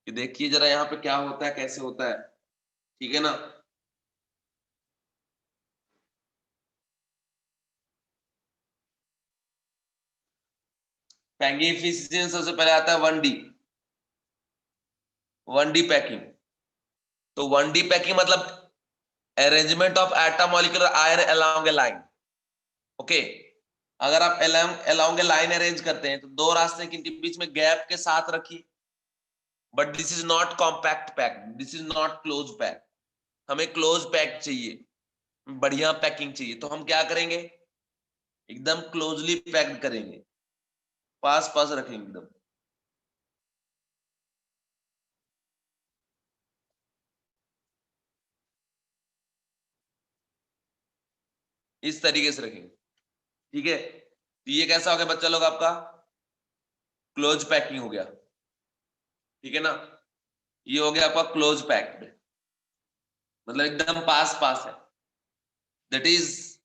कि देखिए जरा यहाँ पे क्या होता है, कैसे होता है, ठीक है ना। पैकिंग एफिशिएंसी सबसे पहले आता है 1D, 1D पैकिंग। तो 1D पैकिंग मतलब arrangement of atom molecular ion along a line. Okay, अगर आप अलोंग ए लाइन अरेंज करते हैं तो दो रास्ते के बीच में गैप के साथ रखिए। But this is not compact pack, this is not close pack. हमें क्लोज पैक चाहिए, बढ़िया पैकिंग चाहिए। तो हम क्या करेंगे, एकदम क्लोजली पैक्ड करेंगे, पास पास रखेंगे एकदम। इस तरीके से रखेंगे, ठीक है। तो ये कैसा हो गया बच्चा लोग, आपका क्लोज पैकिंग हो गया, ठीक है ना। ये हो गया आपका क्लोज पैक्ड, मतलब एकदम पास पास है। दैट इज,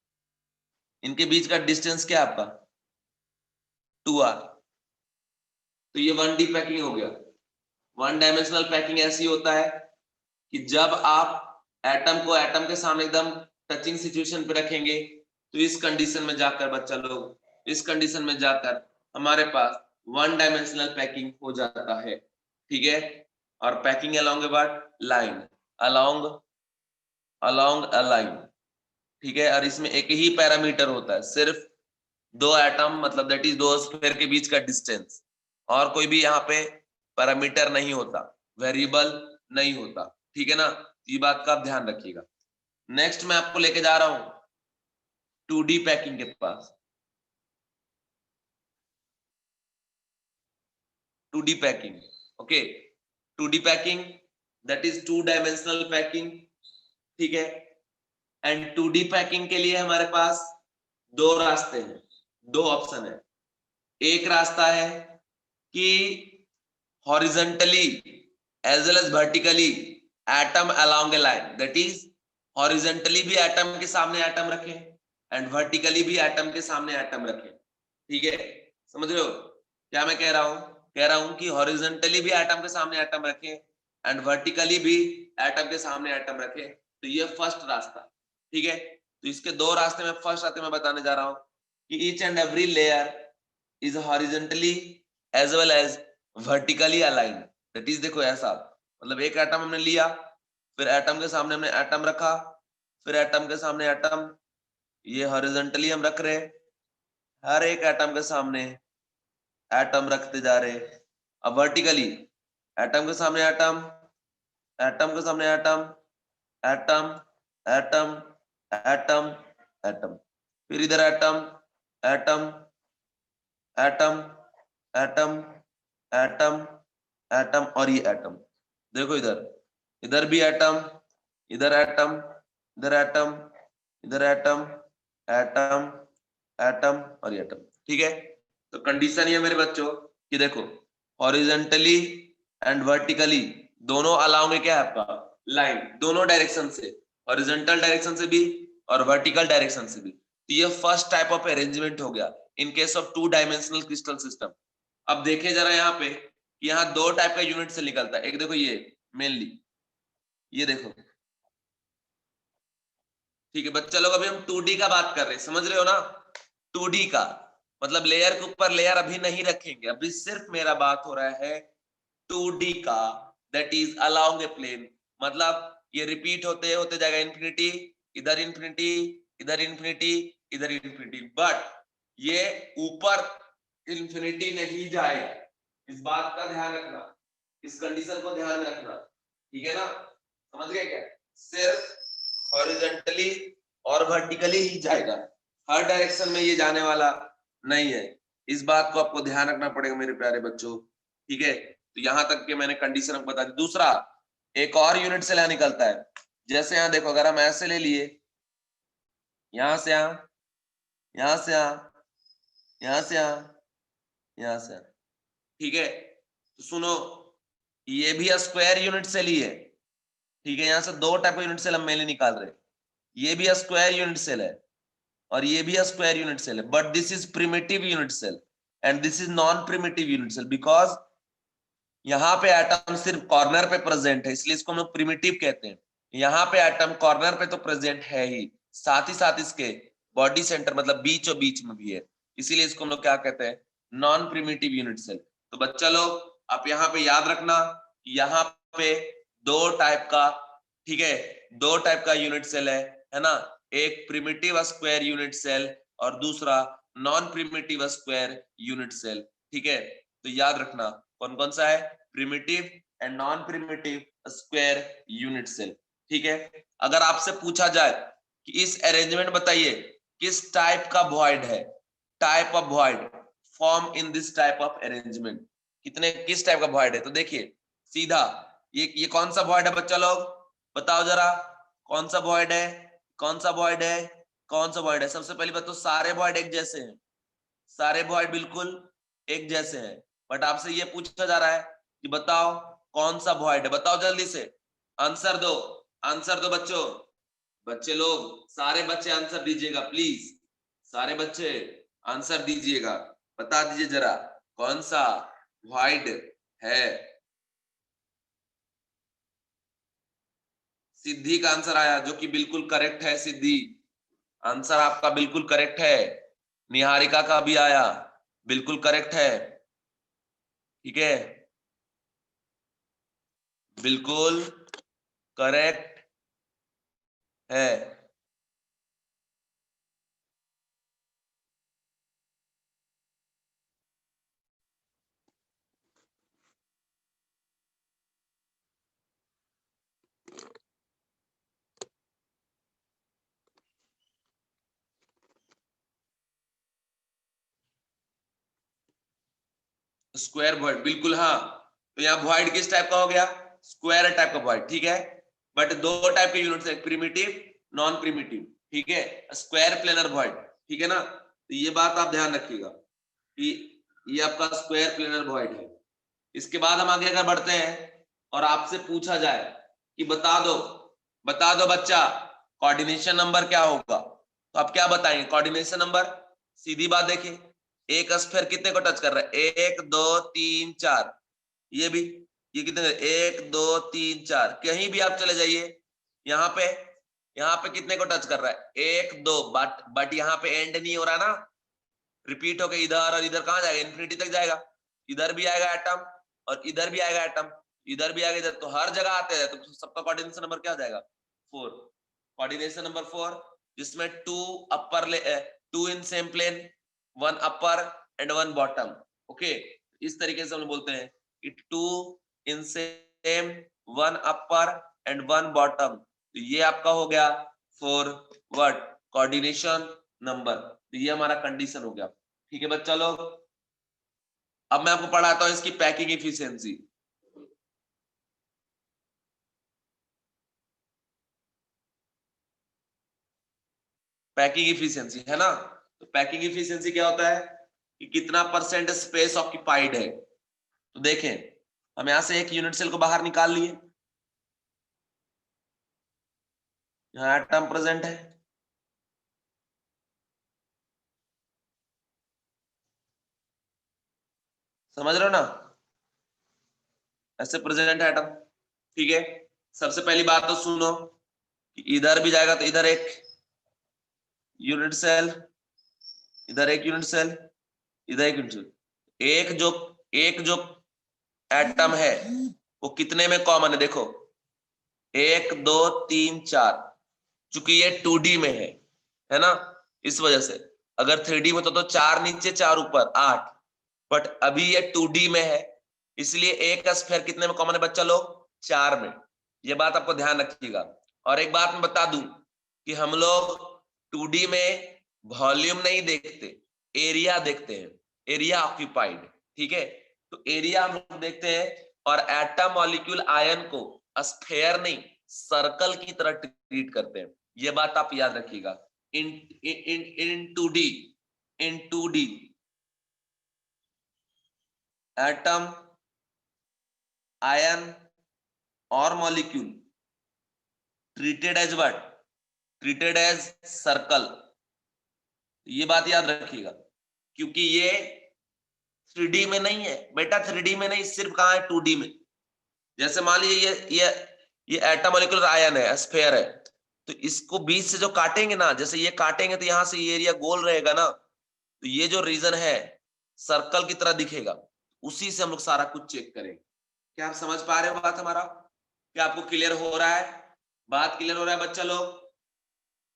इनके बीच का डिस्टेंस क्या है आपका, 2r। तो ये 1D पैकिंग हो गया। वन डायमेंशनल पैकिंग ऐसी होता है कि जब आप एटम को एटम के सामने एकदम टचिंग सिचुएशन पे रखेंगे, तो इस कंडीशन में जाकर बच्चा लोग, इस कंडीशन में जाकर हमारे पास वन डायमेंशनल पैकिंग हो जाता है, ठीक है। और packing along A what, line, along, along a line, ठीक है। और इसमें एक ही पैरामीटर होता है, सिर्फ दो एटम, मतलब दैट इज दो स्फीयर के बीच का डिस्टेंस, और कोई भी यहाँ पे पैरामीटर नहीं होता, वेरिएबल नहीं होता, ठीक है ना। ये बात का आप ध्यान रखिएगा। नेक्स्ट मैं आपको लेके जा रहा हूं 2D पैकिंग के पास। 2D packing, okay. 2D packing that is two dimensional packing, ठीक है। एंड 2D पैकिंग के लिए हमारे पास दो रास्ते हैं, दो ऑप्शन है। एक रास्ता है कि horizontally as well as vertically atom along a line, that is horizontally भी एटम के सामने एटम रखें एंड वर्टिकली भी एटम के सामने एटम रखें, ठीक है। समझ रहे हो क्या मैं कह रहा हूं, कह रहा हूं कि हॉरिजॉन्टली भी एटम के सामने एटम रखें एंड वर्टिकली भी एटम के सामने एटम रखें। तो ये फर्स्ट रास्ता, ठीक है। तो इसके दो रास्ते में, फर्स्ट रास्ते में बताने जा रहा हूं कि each and every layer is horizontally as well as vertically align. That is, देखो ऐसा, मतलब एक एटम हमने लिया, फिर एटम के सामने हमने एटम रखा, फिर एटम के सामने एटम, ये हॉरिजॉन्टली हम रख रहे, हर एक एटम के सामने एटम रखते जा रहे। अब वर्टिकली एटम के सामने एटम, एटम के सामने atom, atom, atom, atom, atom, फिर इधर atom, atom, atom, atom, atom, atom, और ये एटम। देखो इधर, इधर भी एटम, इधर एटम, इधर एटम, इधर एटम, एटम, एटम, और ये एटम, ठीक है। तो कंडीशन ये मेरे बच्चों कि देखो हॉरिजॉन्टली एंड वर्टिकली दोनों अलाउ में क्या है आपका, लाइन, दोनों डायरेक्शन से, हॉरिजॉन्टल डायरेक्शन से भी और वर्टिकल डायरेक्शन से भी। तो ये फर्स्ट टाइप ऑफ अरेंजमेंट हो गया in case of two dimensional crystal system. अब देखे जरा यहाँ पे, यहाँ दो टाइप का यूनिट से निकलता है। एक देखो ये मेनली, ये देखो, ठीक है बच्चा लोग, अभी हम 2D का बात कर रहे हैं, समझ रहे हो ना। 2D का मतलब लेयर के ऊपर लेयर अभी नहीं रखेंगे, अभी सिर्फ मेरा बात हो रहा है 2D का, that is along a plane. मतलब ये रिपीट होते होते जाएगा इंफिनिटी, इधर इंफिनिटी, इधर इंफिनिटी, इधर इंफिनिटी, बट ये ऊपर इंफिनिटी नहीं जाएगा। इस बात का ध्यान रखना, इस कंडीशन को ध्यान में रखना, ठीक है ना। समझ गए क्या, सिर्फ हॉरिजॉन्टली और वर्टिकली ही जाएगा, हर डायरेक्शन में ये जाने वाला नहीं है। इस बात को आपको ध्यान रखना पड़ेगा मेरे प्यारे बच्चों, ठीक है। तो यहां तक के मैंने कंडीशन आपको बता दी। दूसरा, एक और यूनिट से यहां निकलता है। जैसे यहां देखो, अगर हम ऐसे ले लिए, यहां से यहां, यहां से यहां, यहां से यहां, यहां से यहां, ठीक है। तो सुनो, ये भी स्क्वायर यूनिट से लिए, ठीक है। यहां से दो टाइप का यूनिट सेल हम मेनली निकाल रहे हैं। ये भी स्क्वायर यूनिट सेल है और ये भी स्क्वायर यूनिट सेल है, but this is primitive unit cell and this is non primitive unit cell, because यहाँ पे एटम सिर्फ कॉर्नर पे प्रेजेंट है, इसलिए इसको हम लोग प्रिमिटिव कहते हैं। यहाँ पे एटम कॉर्नर पे तो प्रेजेंट है ही, साथ ही साथ इसके बॉडी सेंटर मतलब बीच और बीच में भी है, इसीलिए इसको हम लोग क्या कहते हैं, नॉन प्रिमिटिव यूनिट सेल। तो बच्चा लोग आप यहाँ पे याद रखना, यहाँ पे दो टाइप का, ठीक है, दो टाइप का यूनिट सेल है ना, एक प्रिमिटिव स्क्वायर यूनिट सेल और दूसरा non primitive square unit cell, ठीक है। तो याद रखना कौन कौन सा है, primitive and non primitive square unit cell, ठीक है। अगर आपसे पूछा जाए कि इस अरेंजमेंट बताइए किस टाइप का वॉइड है, type of void form in this type of arrangement, कितने किस टाइप का वॉइड है, तो देखिए सीधा ये कौन सा वॉइड है बच्चा लोग, बताओ जरा, कौन सा वॉइड है, कौन सा वॉइड है, कौन सा वॉइड है। सबसे पहली बात तो सारे वॉइड एक जैसे हैं, सारे वॉइड बिल्कुल एक जैसे हैं, बट आपसे ये पूछा जा रहा है कि बताओ कौन सा वॉइड है, बताओ जल्दी से, आंसर दो, आंसर दो बच्चों, बच्चे लोग सारे बच्चे आंसर दीजिएगा प्लीज, सारे बच्चे आंसर दीजिएगा, बता दीजिए जरा कौन सा वॉइड है। सिद्धि का आंसर आया जो कि बिल्कुल करेक्ट है, सिद्धि आंसर आपका बिल्कुल करेक्ट है। निहारिका का भी आया, बिल्कुल करेक्ट है, ठीक है, बिल्कुल करेक्ट है। स्क्वायर वॉइड बिल्कुल, हाँ, तो यहाँ वॉइड किस टाइप का हो गया, स्क्वायर टाइप का वॉइड, ठीक है। बट दो टाइप के यूनिट्स है, प्रिमिटिव नॉन प्रिमिटिव, ठीक है, स्क्वायर प्लेनर वॉइड, ठीक है ना। तो ये बात आप ध्यान रखिएगा कि ये आपका स्क्वायर प्लेनर वॉइड है। इसके बाद हम आगे अगर बढ़ते हैं और आपसे पूछा जाए कि बता दो बच्चा कोऑर्डिनेशन नंबर क्या होगा, तो आप क्या बताएंगे कोऑर्डिनेशन नंबर, सीधी बात देखिए, एक स्फीयर कितने को टच कर रहा है, एक दो तीन चार, ये भी, ये कितने, एक दो तीन चार, कहीं भी आप चले जाइए, यहाँ पे कितने को टच कर रहा है, एक दो, बट यहाँ पे एंड नहीं हो रहा ना, रिपीट होकर इधर और इधर कहां जाएगा, इन्फिनिटी तक जाएगा, इधर भी आएगा एटम और इधर भी आएगा एटम, इधर भी आएगा इधर, तो हर जगह आते हैं, तो सबका कोऑर्डिनेशन नंबर क्या हो जाएगा, 4, कोऑर्डिनेशन नंबर 4, जिसमें two in same plane, one upper and one bottom, okay, इस तरीके से हम बोलते हैं कि two in same, one upper and one bottom, तो ये आपका हो गया 4 वर्ड कोऑर्डिनेशन नंबर, तो ये हमारा कंडीशन हो गया, ठीक है बच्चा लोग। अब मैं आपको पढ़ाता हूं इसकी पैकिंग इफिशियंसी, पैकिंग इफिशियंसी है ना, तो पैकिंग इफिशियंसी क्या होता है कि कितना परसेंट स्पेस ऑक्यूपाइड है। तो देखें, हम यहां से एक यूनिट सेल को बाहर निकाल लिए, यहाँ एटम प्रेजेंट है, समझ रहे हो ना, ऐसे प्रेजेंट है एटम, ठीक है। सबसे पहली बात तो सुनो कि इधर भी जाएगा तो इधर एक यूनिट सेल, इधर एक यूनिट सेल, इधर एक यूनिट सेल, एक जो एटम है वो कितने में कॉमन है, देखो एक दो तीन चार, चूंकि ये 2D में है ना, इस वजह से, अगर 3D में तो चार नीचे चार ऊपर 8, बट अभी ये 2D में है, इसलिए एक स्फीयर कितने में कॉमन है बच्चा लोग, 4 में, ये बात आपको ध्यान रखिएगा। और एक बात मैं बता दूं कि हम लोग 2D में वॉल्यूम नहीं देखते, एरिया देखते हैं, एरिया ऑक्यूपाइड, ठीक है, तो एरिया हम लोग देखते हैं, और एटम मॉलिक्यूल आयन को स्फीयर नहीं सर्कल की तरह ट्रीट करते हैं, ये बात आप याद रखिएगा। In in in 2D, in 2D atom, ion और molecule treated as what, treated as circle, ये बात याद रखिएगा, क्योंकि ये 3D में नहीं है बेटा, 3D में नहीं, सिर्फ कहाँ है 2D में। जैसे मान लीजिए ये एटम मॉलिक्यूलर आयन है, स्फीयर है, तो इसको बीच से जो काटेंगे ना, जैसे ये काटेंगे तो यहां से ये एरिया गोल रहेगा ना, तो ये जो रीजन है सर्कल की तरह दिखेगा, उसी से हम लोग सारा कुछ चेक करेंगे। क्या आप समझ पा रहे हो बात हमारा? क्या आपको क्लियर हो रहा है? बात क्लियर हो रहा है बच्चा लोग?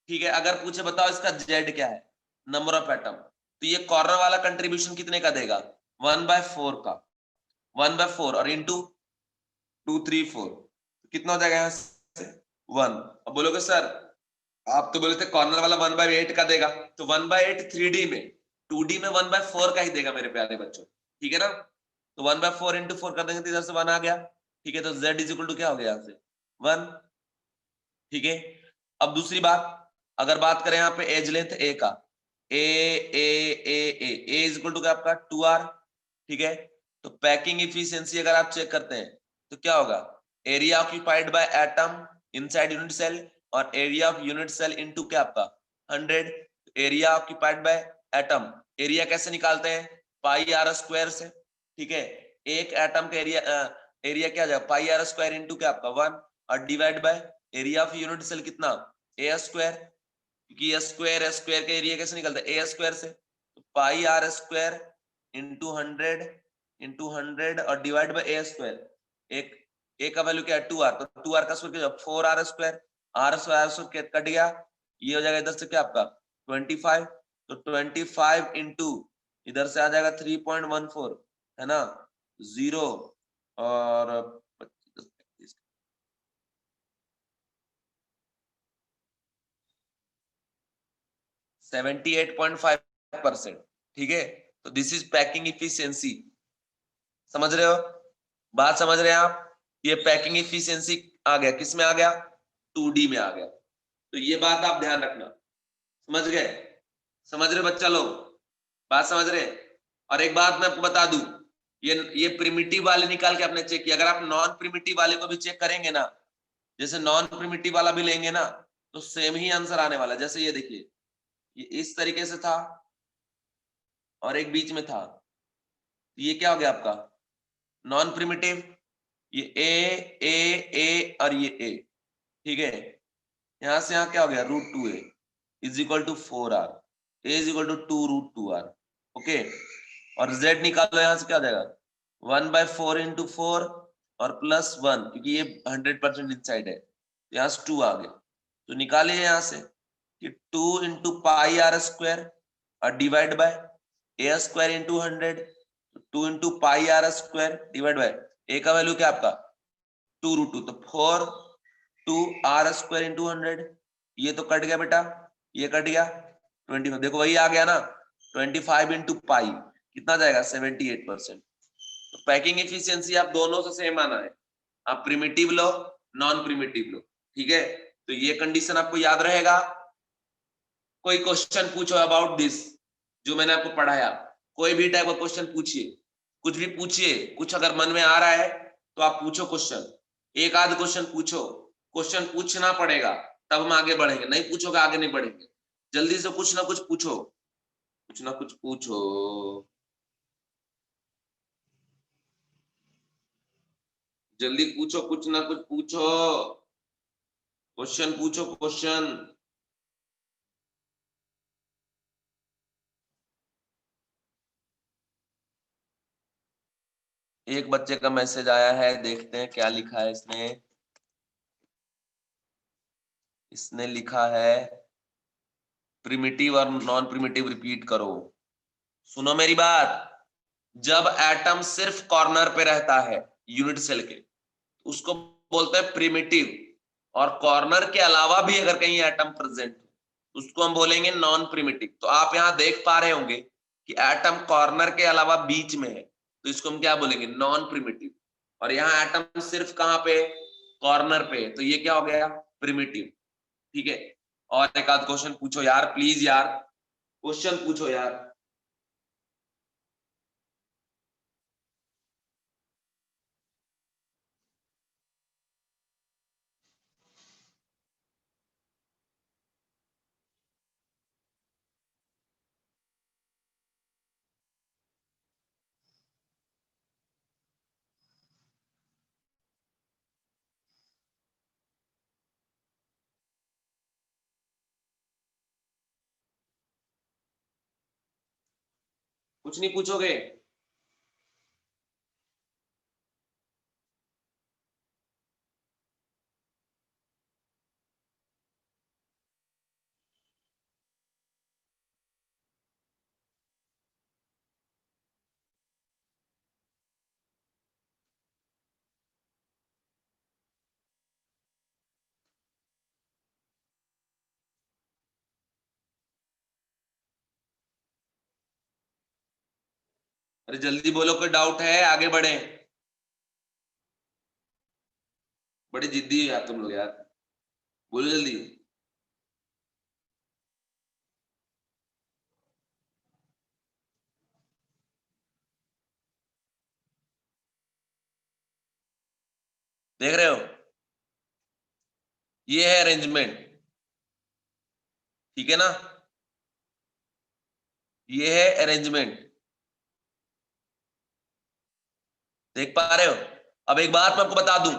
ठीक है, अगर पूछे बताओ इसका जेड क्या है, नंबर ऑफ एटम, तो ये कॉर्नर वाला कंट्रीब्यूशन कितने का देगा? 1/4 का, 1/4 और इंटू 2, 3, 4, कितना हो जाएगा यहाँ से? 1। अब बोलोगे सर आप तो बोले थे कॉर्नर वाला 1/8 का देगा, तो 1/8 3D में, 2D में 1/4 का ही देगा मेरे प्यारे बच्चों, ठीक है ना? तो 1/4 इंटू 4 कर देंगे तो इधर से 1 आ गया, ठीक है, तो z इज इक्वल टू क्या हो गया यहाँ से? 1, ठीक है। अब दूसरी बात, अगर बात करें यहाँ पे एज लेंथ ए का, ए इज इक्वल टू क्या आपका 2r, ठीक है। तो पैकिंग इफिशियंसी अगर आप चेक करते हैं तो क्या होगा? Area occupied by atom inside unit cell और area of unit cell into क्या आपका 100। Area occupied by atom, area कैसे निकालते हैं? पाई आर स्क्वायर से, ठीक है। एक एटम का एरिया एरिया क्या जाएगा? पाई आर स्क्वायर इनटू क्या आपका 1 और divide by area of unit cell कितना? ए स्क्वायर, क्योंकि स्क्वायर स्क्वायर का एरिया कैसे निकलता है? ए स्क्वायर से, तो पाई आर स्क्वायर इंटू 100 और डिवाइड बाय ए स्क्वायर। एक ए का वैल्यू क्या है? 2r, तो 2r का स्क्वायर क्या? 4r square, are square cut गया, ये हो जाएगा इधर से क्या आपका 25, तो 25 इंटू इधर से आ जाएगा 3.14, है ना, 0 और 78.5%, ठीक है। तो दिस इज पैकिंग इफिशियंसी, समझ रहे हो? बात समझ रहे हैं आप? ये पैकिंग इफिशियंसी आ गया, किस में आ गया? 2D में आ गया। तो ये बात आप ध्यान रखना, समझ गए? समझ रहे बच्चा लोग? बात समझ रहे? और एक बात मैं आपको बता दूं, ये प्रिमिटिव वाले निकाल के आपने चेक किया, अगर आप नॉन प्रिमिटिव वाले को भी चेक करेंगे ना, जैसे नॉन प्रिमिटिव वाला भी लेंगे ना, तो सेम ही आंसर आने वाला। जैसे ये देखिए, ये इस तरीके से था और एक बीच में था, ये क्या हो गया आपका नॉन प्रिमिटिव, ये ए और ये ए, ठीक है। यहां से यहां क्या हो गया? √2a is equal to 4r, a is equal to 2√2r, okay. और z निकालो, यहां से क्या हो जाएगा? 1/4 इंटू 4 और +1, क्योंकि ये 100% इनसाइड है, यहाँ से 2 आ गया, तो निकालिए यहां से कि 2 इंटू पाई आर स्क्वायर और divide by a square into 100, 2 into pi r square divide by a का वैल्यू क्या आपका 2√2, तो 4 2r² इंटू 100, ये तो कट गया बेटा, ये कट गया 25, देखो वही आ गया ना, 25 इंटू पाई कितना जाएगा? 78%। तो पैकिंग इफिशियंसी आप दोनों से सेम आना है, आप प्रिमिटिव लो नॉन प्रिमिटिव लो, ठीक है। तो ये कंडीशन आपको याद रहेगा। कोई क्वेश्चन पूछो अबाउट दिस, जो मैंने आपको पढ़ाया, कोई भी टाइप का क्वेश्चन पूछिए, कुछ भी पूछिए, कुछ अगर मन में आ रहा है तो आप पूछो क्वेश्चन, एक आध क्वेश्चन पूछो, क्वेश्चन पूछना पड़ेगा तब हम आगे बढ़ेंगे, नहीं पूछोगे आगे नहीं बढ़ेंगे। जल्दी से कुछ ना कुछ पूछो, कुछ ना कुछ पूछो। जल्दी पूछो, कुछ ना कुछ पूछो, क्वेश्चन पूछो क्वेश्चन। एक बच्चे का मैसेज आया है, देखते हैं क्या लिखा है इसने। इसने लिखा है प्रिमिटिव और नॉन प्रिमिटिव रिपीट करो। सुनो मेरी बात, जब एटम सिर्फ कॉर्नर पे रहता है यूनिट सेल के, उसको बोलते हैं प्रिमिटिव, और कॉर्नर के अलावा भी अगर कहीं एटम प्रेजेंट उसको हम बोलेंगे नॉन प्रिमिटिव। तो आप यहां देख पा रहे होंगे कि एटम कॉर्नर के अलावा बीच में है, तो इसको हम क्या बोलेंगे? Non primitive. और यहाँ एटम सिर्फ कहां पे? कॉर्नर पे, तो ये क्या हो गया? प्रिमिटिव, ठीक है। और एक आध क्वेश्चन पूछो यार, प्लीज यार, क्वेश्चन पूछो यार। कुछ नहीं पूछोगे? अरे जल्दी बोलो, कोई डाउट है? आगे बढ़े। बड़ी जिद्दी हो यार तुम लोग यार, बोलो जल्दी। देख रहे हो, ये है अरेंजमेंट, ठीक है ना? ये है अरेंजमेंट, देख पा रहे हो? अब एक बात मैं आपको बता दूं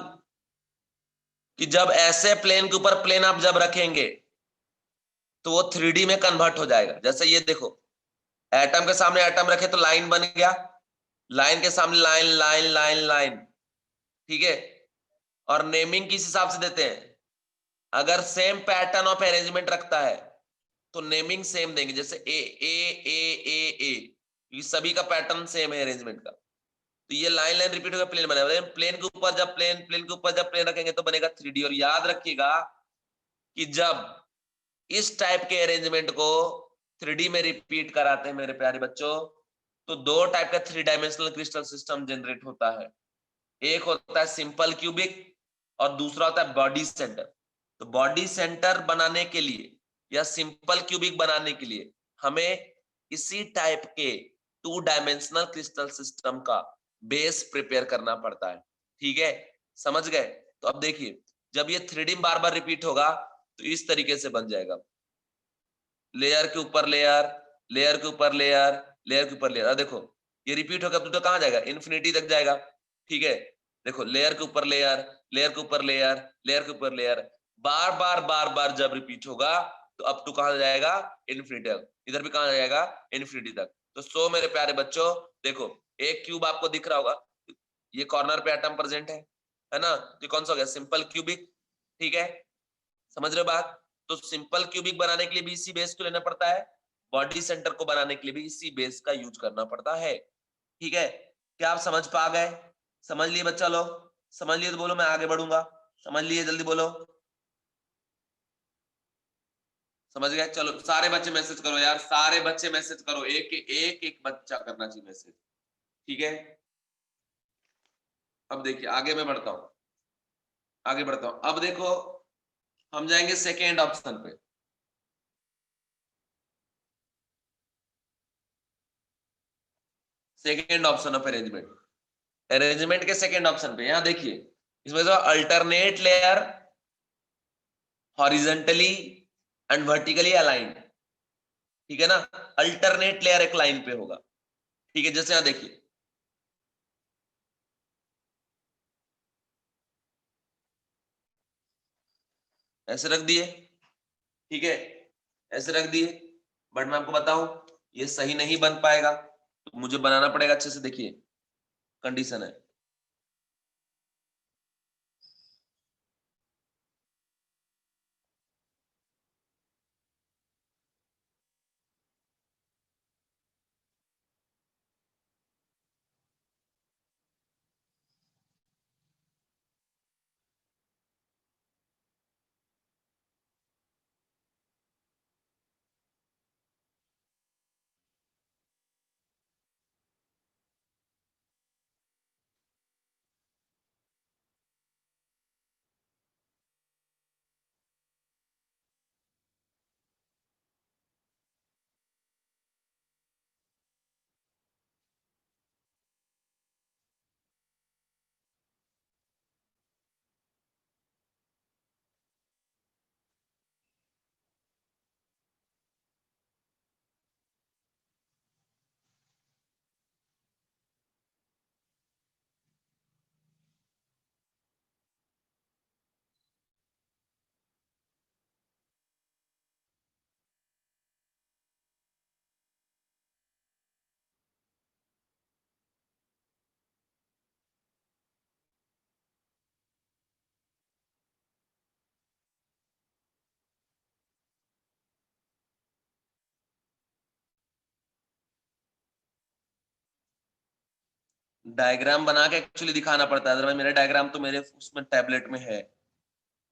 कि जब ऐसे प्लेन के ऊपर प्लेन आप जब रखेंगे तो वो 3D में कन्वर्ट हो जाएगा। जैसे ये देखो, एटम के सामने एटम रखे तो लाइन बन गया, लाइन के सामने लाइन लाइन लाइन लाइन, ठीक है? और नेमिंग किस हिसाब से देते हैं? अगर सेम पैटर्न ऑफ अरेंजमेंट रखता है तो नेमिंग सेम देंगे, जैसे ए ए ए ए ए, ये सभी का पैटर्न सेम है अरेंजमेंट का। तो ये लाइन लाइन रिपीट होकर प्लेन बनेगा। प्लेन के ऊपर जब प्लेन के ऊपर जब प्लेन रखेंगे तो बनेगा 3D। और याद रखिएगा कि जब इस टाइप के अरेंजमेंट को 3D में रिपीट कराते हैं मेरे प्यारे बच्चों, तो दो टाइप का 3 डायमेंशनल क्रिस्टल सिस्टम जनरेट होता है। एक होता है सिंपल क्यूबिक और दूसरा होता है बॉडी सेंटर। तो बॉडी सेंटर बनाने के लिए या सिंपल क्यूबिक बनाने के लिए हमें इसी टाइप के 2 डायमेंशनल क्रिस्टल सिस्टम का बेस प्रिपेयर करना पड़ता है, ठीक है? समझ गए? तो अब देखिए, जब ये 3D बार बार रिपीट होगा तो इस तरीके से बन जाएगा, लेयर के ऊपर लेयर, लेयर के ऊपर लेयर, लेयर के ऊपर लेयर। अब देखो, ये रिपीट होगा तो कहां जाएगा? इन्फिनिटी तक जाएगा, ठीक है? देखो, लेयर के ऊपर लेयर, लेयर के ऊपर लेयर, लेयर के ऊपर लेयर, बार बार जब रिपीट होगा तो अप टू कहां जाएगा? इन्फिनिटी तक। इधर भी कहां जाएगा? इन्फिनिटी तक। तो सो मेरे प्यारे बच्चों, देखो, एक क्यूब आपको दिख रहा होगा, ये कॉर्नर पे एटम प्रेजेंट है ना? तो कौन सा हो गया? सिंपल क्यूबिक, ठीक है? समझ रहे हो बात? तो सिंपल क्यूबिक बनाने के लिए भी इसी बेस को लेना पड़ता है, बॉडी सेंटर को बनाने के लिए भी इसी बेस का यूज करना पड़ता है, ठीक है? क्या आप समझ पा गए? समझ लिए बच्चा लोग? समझ लिए तो बोलो, मैं आगे बढ़ूंगा। समझ लिए? जल्दी बोलो। समझ गए? चलो सारे बच्चे मैसेज करो यार, सारे बच्चे मैसेज करो, एक एक एक बच्चा करना चाहिए मैसेज, ठीक है? अब देखिए, आगे मैं बढ़ता हूं, आगे बढ़ता हूं। अब देखो, हम जाएंगे सेकेंड ऑप्शन पे। Second option of arrangement, arrangement के सेकेंड ऑप्शन पे यहां देखिए, इसमें जो alternate layer horizontally and vertically aligned, ठीक है ना? अल्टरनेट लेयर एक लाइन पे होगा, ठीक है? जैसे यहां देखिए, ऐसे रख दिए, ठीक है? ऐसे रख दिए, बट मैं आपको बताऊं, ये सही नहीं बन पाएगा, तो मुझे बनाना पड़ेगा अच्छे से। देखिए, कंडीशन है, डायग्राम बना के एक्चुअली दिखाना पड़ता है, अदरवाइज मेरा डायग्राम तो मेरे उसमें टैबलेट में है,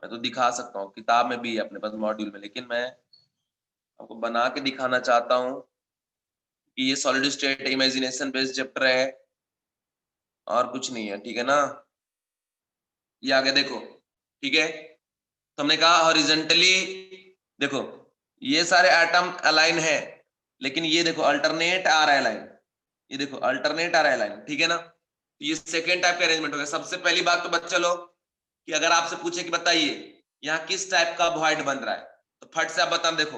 मैं तो दिखा सकता हूँ, किताब में भी है अपने पास मॉड्यूल में, लेकिन मैं आपको बना के दिखाना चाहता हूँ कि ये solid state imagination based chapter है और कुछ नहीं है, ठीक है ना। ये आगे देखो, ठीक है। तो हमने कहा हॉरिजेंटली, देखो ये सारे एटम अलाइन है, लेकिन ये देखो अल्टरनेट आ रहा है लाइन, ये देखो अल्टरनेट आ रहा है लाइन, ठीक है ना। तो ये सेकेंड टाइप का अरेंजमेंट हो गया। सबसे पहली बात तो बच्चा लोग कि अगर आपसे पूछे कि बताइए यहाँ किस टाइप का वॉइड बन रहा है, तो फट से आप बता, देखो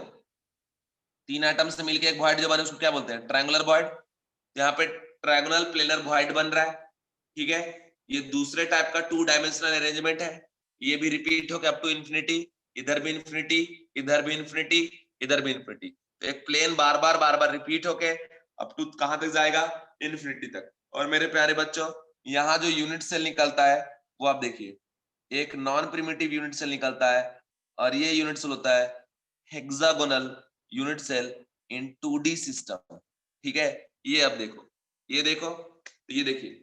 तीन एटम से मिलकर एक वॉइड जो बने उसको क्या बोलते हैं, ट्रायंगुलर वॉइड। यहाँ पे ट्रायंगुलर प्लेनर वॉइड बन रहा है, ठीक है। ये दूसरे टाइप का टू डायमेंशनल अरेंजमेंट है, ये भी रिपीट होकर अप टू इंफिनिटी, इधर भी इंफिनिटी, इधर भी इंफिनिटी, इधर भी इंफिनिटी। तो एक प्लेन बार बार रिपीट होके अप टू कहां तक जाएगा, इंफिनिटी तक। और मेरे प्यारे बच्चों यहाँ जो यूनिट सेल निकलता है वो आप देखिए, एक नॉन प्रिमिटिव यूनिट सेल निकलता है, और ये यूनिट सेल होता है हेक्सागोनल यूनिट सेल इन 2D सिस्टम, ठीक है। ये अब देखो, ये देखो, तो ये देखिए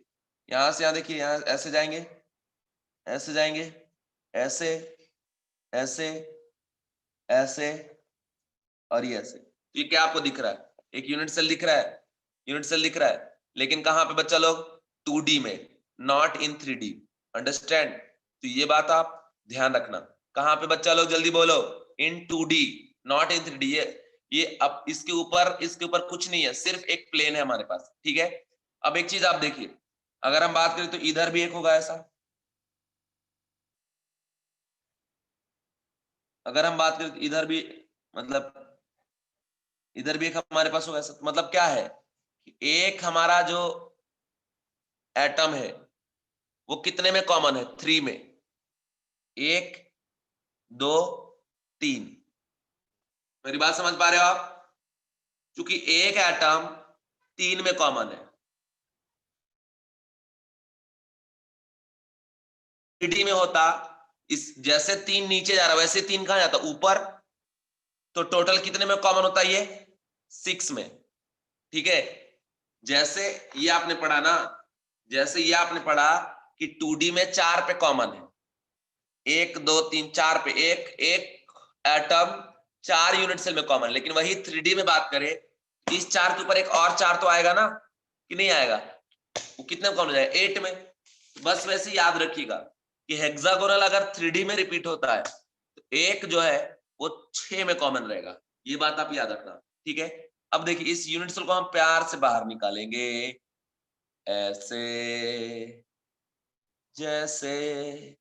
यहां से यहां देखिए, यहां ऐसे जाएंगे, ऐसे जाएंगे, ऐसे, ऐसे, ऐसे, और ये ऐसे। तो ये क्या आपको दिख रहा है, एक यूनिट सेल दिख रहा है, यूनिट सेल दिख रहा है, लेकिन कहां पे बच्चा लोग, 2D में, नॉट इन 3D, अंडरस्टैंड। तो ये बात आप ध्यान रखना, कहां पे बच्चा लोग जल्दी बोलो, इन 2D, नॉट इन 3D। ये अब इसके ऊपर कुछ नहीं है, सिर्फ एक प्लेन है हमारे पास, ठीक है। अब एक चीज आप देखिए, अगर हम बात करें तो इधर भी एक होगा ऐसा, अगर हम बात करें तो इधर भी, मतलब इधर भी एक हमारे पास होगा ऐसा। मतलब क्या है, एक हमारा जो एटम है वो कितने में कॉमन है, 3 में, 1 2 3। मेरी बात समझ पा रहे हो आप, क्योंकि एक एटम 3 में कॉमन है। 3D में होता, इस जैसे 3 नीचे जा रहा वैसे 3 कहां जाता, ऊपर। तो टोटल कितने में कॉमन होता है, ये 6 में, ठीक है। जैसे ये आपने पढ़ा ना, जैसे ये आपने पढ़ा कि 2D में 4 पे कॉमन है, 1 2 3 4 पे एक एक एटम 4 यूनिट सेल में कॉमन। लेकिन वही 3D में बात करें, इस 4 के ऊपर एक और 4 तो आएगा ना, कि नहीं आएगा, वो कितने में कॉमन हो जाएगा, 8 में। बस वैसे याद रखिएगा कि हेक्सागोनल अगर 3D में रिपीट होता है तो एक जो है वो 6 में कॉमन रहेगा, ये बात आप याद रखना, ठीक है। अब देखिए इस यूनिट सेल को हम प्यार से बाहर निकालेंगे, ऐसे, जैसे,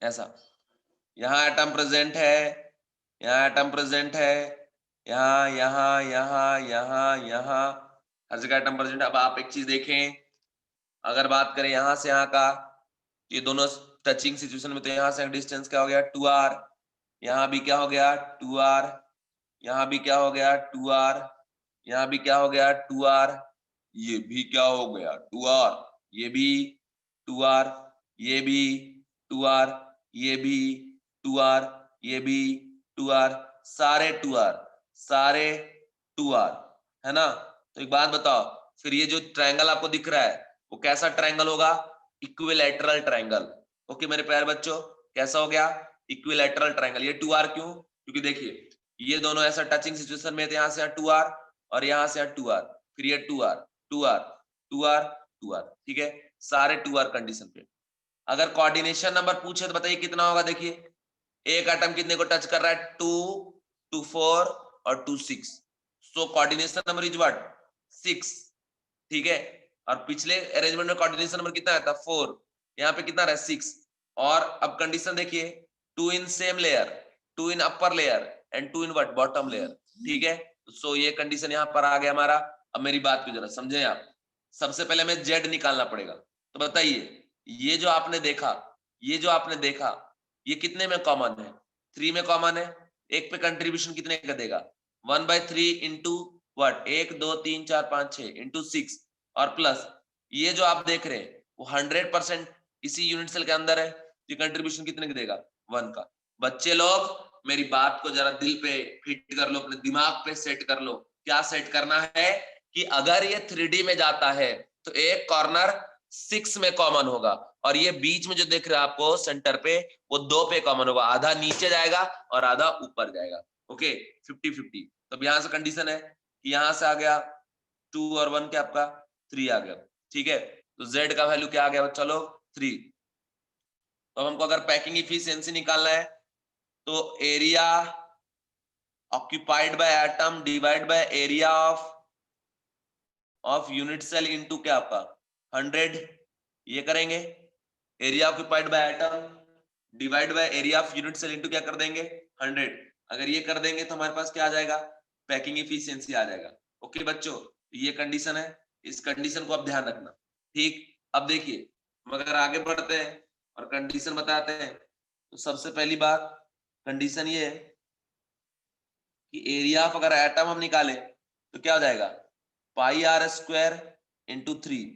ऐसा। यहाँ एटम प्रेजेंट है, यहाँ एटम प्रेजेंट है, यहाँ यहाँ यहाँ यहाँ यहाँ, हर जगह एटम प्रेजेंट है। अब आप एक चीज देखें, अगर बात करें यहाँ से यहाँ का, ये दोनों टचिंग सिचुएशन में, तो यहाँ से डिस्टेंस क्या हो गया, 2r, यहाँ भी क्या हो गया 2r, यहाँ भी क्या हो गया 2r, यहाँ भी क्या हो गया 2r, ये भी क्या हो गया 2r, ये भी 2r, ये भी 2r, ये भी 2r, ये भी 2r, सारे 2r, सारे 2r, है ना। तो एक बात बताओ, फिर ये जो ट्रायंगल आपको दिख रहा है वो कैसा ट्रायंगल होगा, इक्विलैटरल ट्रायंगल। ओके मेरे प्यारे बच्चों, कैसा हो गया, इक्विलैटरल ट्रायंगल। ये 2r क्यों, क्योंकि देखिए ये दोनों ऐसा टचिंग सिचुएशन में थे, यहाँ से 2r और यहाँ से 2r, फिर ये 2r 2r 2r 2r, ठीक है, सारे 2r कंडीशन पे। अगर कोऑर्डिनेशन नंबर पूछे तो बताइए कितना होगा, देखिए एक एटम कितने को टच कर रहा है, 2 2 4 और 2 6, so coordination number is what 6, ठीक है। और पिछले अरेंजमेंट में कोऑर्डिनेशन नंबर कितना आया था 4, यहाँ पे कितना रहा 6। और अब कंडीशन देखिए, 2 in same layer, 2 in upper layer and 2 in what bottom layer, ठीक है। सो ये कंडीशन यहाँ पर आ गया हमारा। अब मेरी बात को जरा समझे आप, सबसे पहले हमें जेड निकालना पड़ेगा। तो बताइए ये जो आपने देखा, ये जो आपने देखा, ये कितने में कॉमन है, 3 में कॉमन है। एक पे कंट्रीब्यूशन कितने का देगा, 1/3 इंटू व्हाट, 1 2 3 4 5 6 इंटू 6, और प्लस ये जो आप देख रहे हैं वो 100% इसी यूनिट सेल के अंदर है, ये कंट्रीब्यूशन कितने का देगा, 1 का। बच्चे लोग मेरी बात को जरा दिल पे फिट कर लो, अपने दिमाग पे सेट कर लो, क्या सेट करना है कि अगर ये 3D में जाता है तो एक कॉर्नर 6 में कॉमन होगा, और ये बीच में जो दिख रहा है आपको सेंटर पे, वो 2 पे कॉमन होगा, आधा नीचे जाएगा और आधा ऊपर जाएगा। ओके, 50-50। तो यहां से कंडीशन है कि यहां से आ गया 2 और 1 क्या आपका 3 आ गया। ठीक है, तो z का वैल्यू क्या आ गया चलो 3। तो अब हमको अगर पैकिंग इफिशियंसी निकालना है तो area occupied by atom divide by area of unit cell into क्या आपका 100, ये करेंगे। Area occupied by atom divide by area of unit cell into क्या कर देंगे 100। अगर ये कर देंगे तो हमारे पास क्या आ जाएगा, पैकिंग इफिशियंसी आ जाएगा। ओके बच्चों, ये कंडीशन है, इस कंडीशन को आप ध्यान रखना। ठीक, अब देखिए हम अगर आगे बढ़ते हैं और कंडीशन बताते हैं, तो सबसे पहली बात कंडीशन ये है कि एरिया ऑफ अगर एटम हम निकालें तो क्या हो जाएगा पाई r स्क्वायर इंटू 3।